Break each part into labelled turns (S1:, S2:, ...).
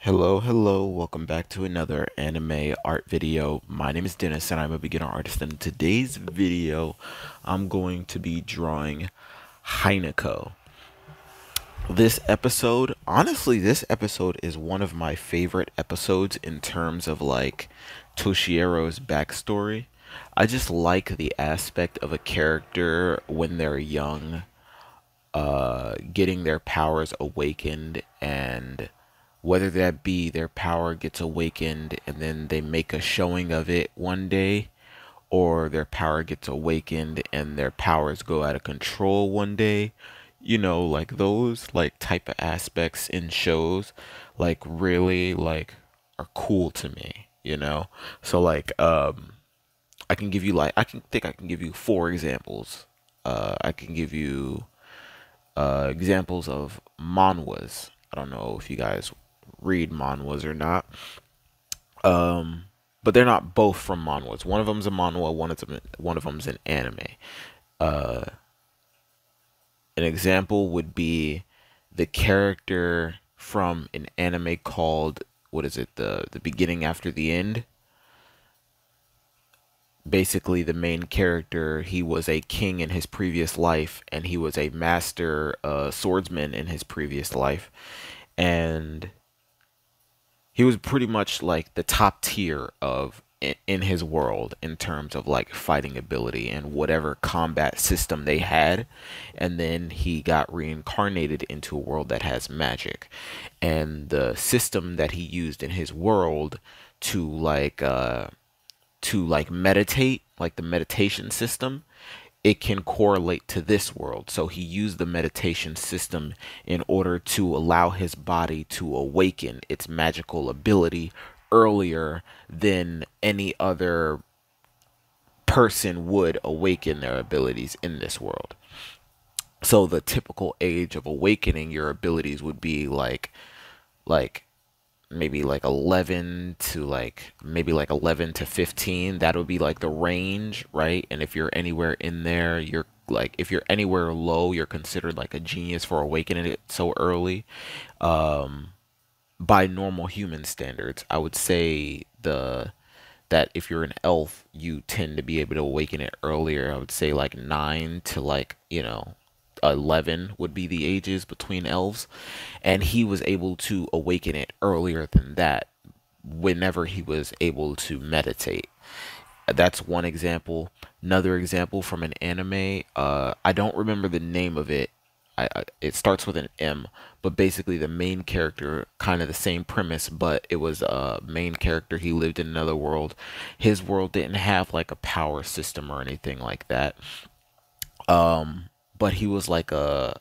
S1: Hello, welcome back to another anime art video. My name is Dennis and I'm a beginner artist. In today's video, I'm going to be drawing Heineko. This episode is one of my favorite episodes in terms of like Toshiero's backstory. I just like the aspect of a character when they're young, getting their powers awakened, and whether that be their power gets awakened and then they make a showing of it one day, or their power gets awakened and their powers go out of control one day. Like those like type of aspects in shows like really like are cool to me. So I can give you four examples. I can give you examples of manhwas. I don't know if you guys read manhwas or not. But they're not both from manhwas. One of them's a manhwa, one of them's an anime. Uh, an example would be the character from an anime called, what is it? The beginning after the end. Basically, the main character, he was a king in his previous life, and he was a master swordsman in his previous life, and he was pretty much like the top tier of in his world in terms of like fighting ability and whatever combat system they had. And then he got reincarnated into a world that has magic, and the system that he used in his world to meditate, like the meditation system, it can correlate to this world. So he used the meditation system in order to allow his body to awaken its magical ability earlier than any other person would awaken their abilities in this world. So the typical age of awakening your abilities would be like maybe like 11 to maybe 11 to 15. That would be like the range, right? And if you're anywhere in there, you're like, if you're anywhere low, you're considered like a genius for awakening it so early. By normal human standards, I would say the that if you're an elf, you tend to be able to awaken it earlier. I would say like 9 to 11 would be the ages between elves, and he was able to awaken it earlier than that whenever he was able to meditate. That's one example. Another example from an anime, I don't remember the name of it. It starts with an M, but basically the main character, kind of the same premise, but it was a main character. He lived in another world. His world didn't have like a power system or anything like that. But he was like an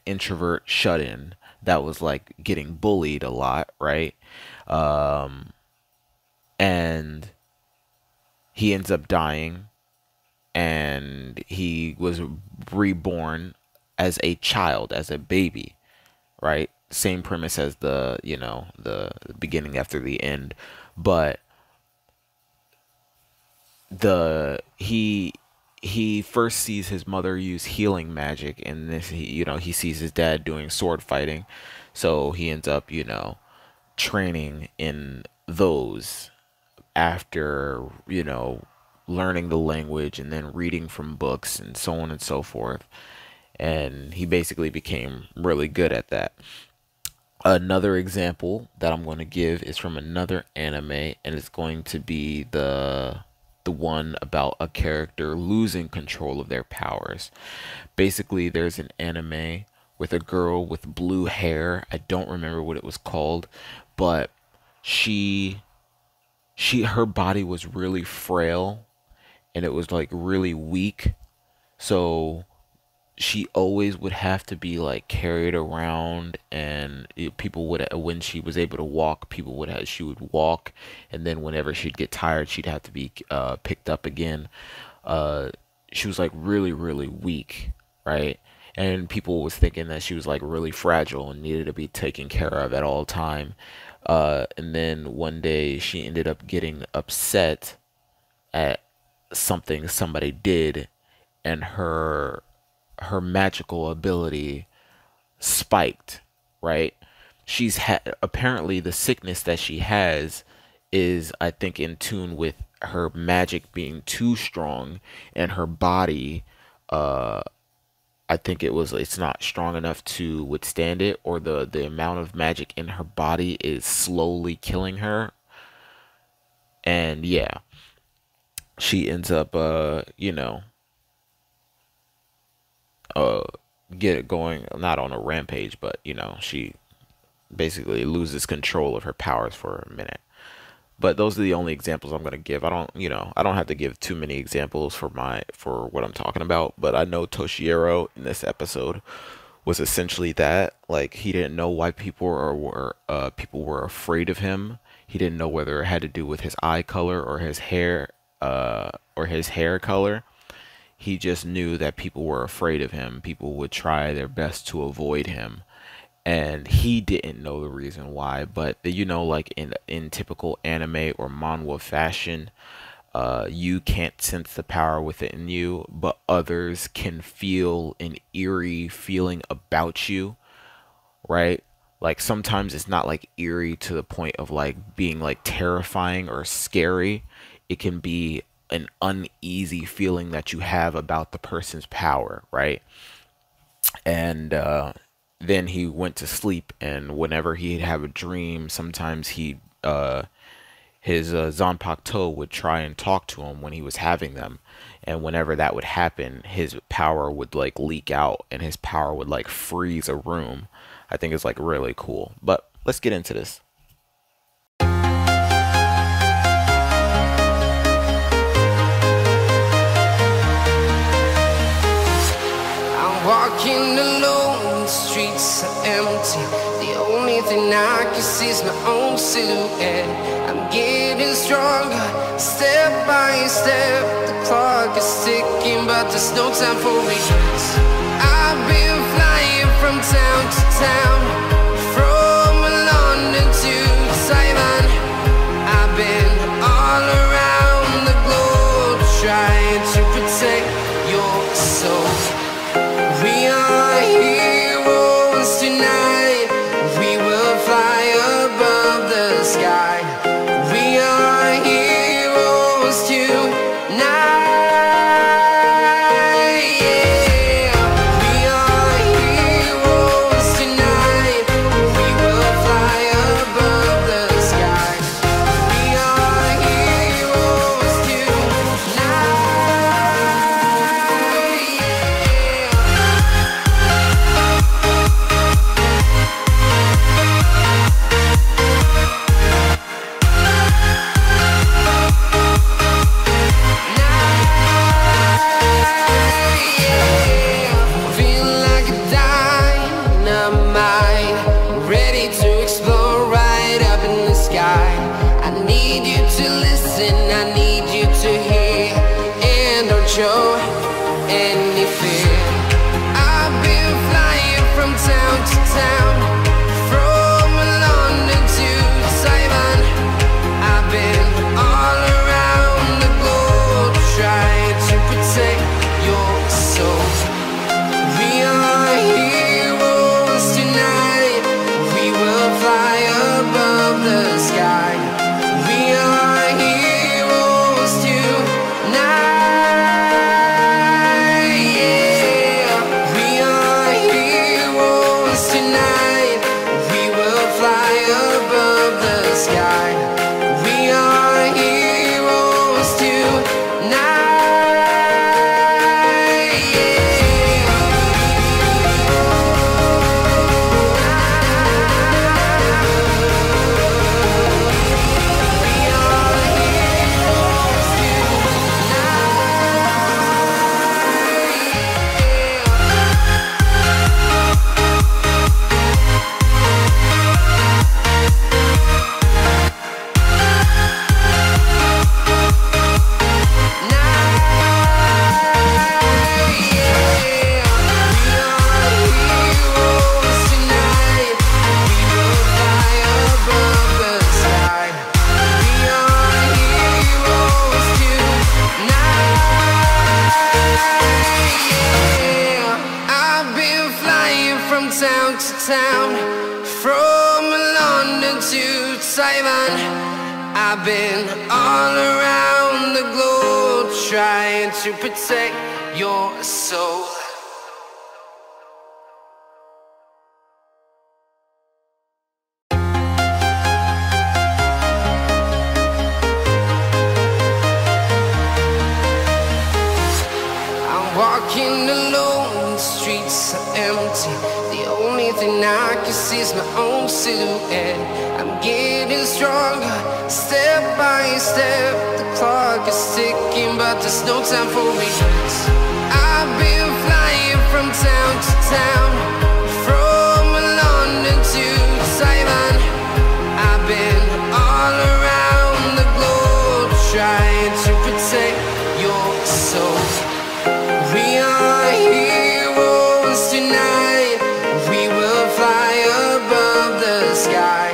S1: introvert shut-in that was like getting bullied a lot, right? Um, and he ends up dying, and he was reborn as a child, as a baby, right? Same premise as the beginning after the end, but the he first sees his mother use healing magic, and this he sees his dad doing sword fighting, so he ends up training in those after learning the language and then reading from books and so on and so forth, and he basically became really good at that. Another example that I'm going to give is from another anime, and it's going to be the one about a character losing control of their powers. Basically, there's an anime with a girl with blue hair. I don't remember what it was called, but she her body was really frail, and it was like really weak. So she always would have to be like carried around, and people would, when she was able to walk, she would walk, and then whenever she'd get tired, she'd have to be picked up again. uh she was like really weak, right? And people was thinking that she was like really fragile and needed to be taken care of at all time. And then one day she ended up getting upset at something somebody did, and her magical ability spiked, right? apparently the sickness that she has is, I think, in tune with her magic being too strong, and her body, I think it's not strong enough to withstand it, or the amount of magic in her body is slowly killing her. And yeah, she ends up uh get it going, not on a rampage, but she basically loses control of her powers for a minute. But those are the only examples I'm going to give. I don't have to give too many examples for what I'm talking about, but I know Toshiro in this episode was essentially that. Like, he didn't know why people were afraid of him. He didn't know whether it had to do with his eye color or his hair color. He just knew that people were afraid of him. People would try their best to avoid him, and he didn't know the reason why. But like in typical anime or manhwa fashion, you can't sense the power within you, but others can feel an eerie feeling about you, right? Like, sometimes it's not like eerie to the point of like being like terrifying or scary. It can be an uneasy feeling that you have about the person's power, right? And then he went to sleep, and whenever he'd have a dream, sometimes his Zanpakuto would try and talk to him when he was having them, and whenever that would happen, his power would like leak out, and his power would like freeze a room. I think it's like really cool. But let's get into this.
S2: Walking alone, the streets are empty. The only thing I can see is my own silhouette. I'm getting stronger, step by step. The clock is ticking, but there's no time for regrets. I've been flying from town to town, from London to Taiwan. I've been all around the globe, trying to protect your soul. We are heroes tonight. We will fly above the sky. We are heroes tonight. Yeah. We are heroes tonight. We will fly above the sky. We are heroes tonight. Show any fear. I've been flying from town to town, from London to Taiwan. I've been all around the globe, trying to protect your soul. We are heroes tonight. We will fly above the sky. We are heroes tonight. Town to town, from London to Taiwan. I've been all around the globe trying to protect your soul. Walking alone, the streets are empty. The only thing I can see is my own silhouette. I'm getting stronger, step by step. The clock is ticking, but there's no time for regrets. I've been flying from town to town, from London to Taiwan. I've been all around the globe trying to protect your soul. We are heroes tonight. We will fly above the sky.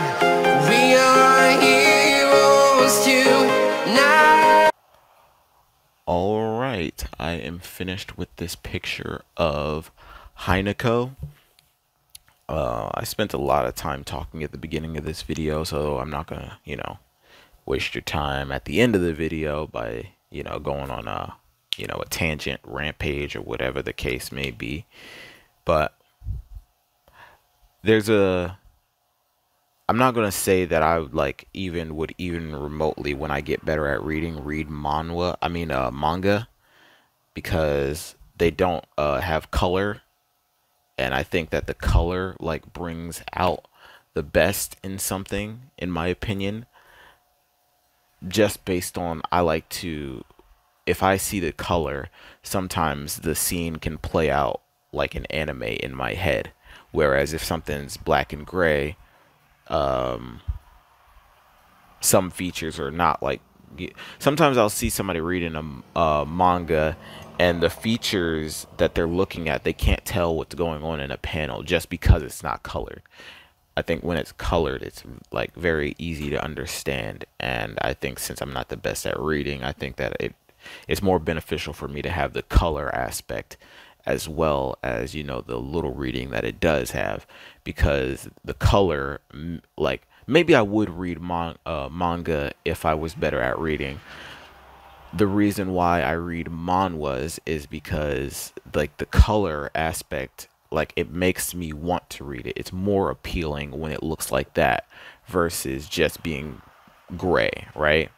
S2: We are heroes tonight.
S1: All right, I am finished with this picture of Heineko. I spent a lot of time talking at the beginning of this video, so I'm not gonna, waste your time at the end of the video by, going on a tangent rampage or whatever the case may be. But I'm not gonna say that I would even remotely, when I get better at reading, read manga, because they don't have color, and I think that the color brings out the best in something, in my opinion. Just based on, if I see the color, sometimes the scene can play out like an anime in my head. Whereas if something's black and gray, some features are not like. Sometimes I'll see somebody reading a manga, and the features that they're looking at, they can't tell what's going on in a panel just because it's not colored. I think when it's colored, it's very easy to understand. And I think since I'm not the best at reading, I think that it's more beneficial for me to have the color aspect, as well as the little reading that it does have, because the color, maybe I would read manga if I was better at reading. The reason why I read manhwas is because the color aspect, it makes me want to read it. It's more appealing when it looks like that versus just being gray, right?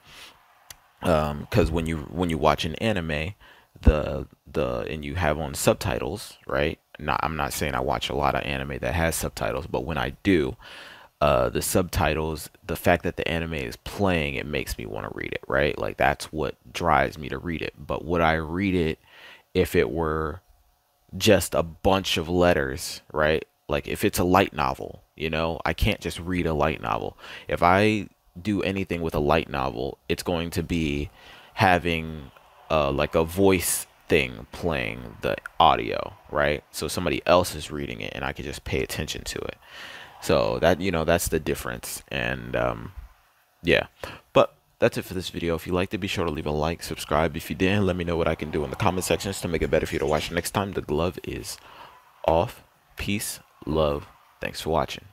S1: Because when you watch an anime, and you have on subtitles, right? I'm not saying I watch a lot of anime that has subtitles, but when I do, the subtitles, the fact that the anime is playing, it makes me want to read it, right? That's what drives me to read it. But would I read it if it were just a bunch of letters, right? If it's a light novel, I can't just read a light novel. If I do anything with a light novel, it's going to be having a voice thing playing the audio, right? So somebody else is reading it and I can just pay attention to it. So that, that's the difference. And yeah, but that's it for this video. If you liked it, be sure to leave a like, subscribe. If you didn't, let me know what I can do in the comment sections to make it better for you to watch next time. The glove is off. Peace, love. Thanks for watching.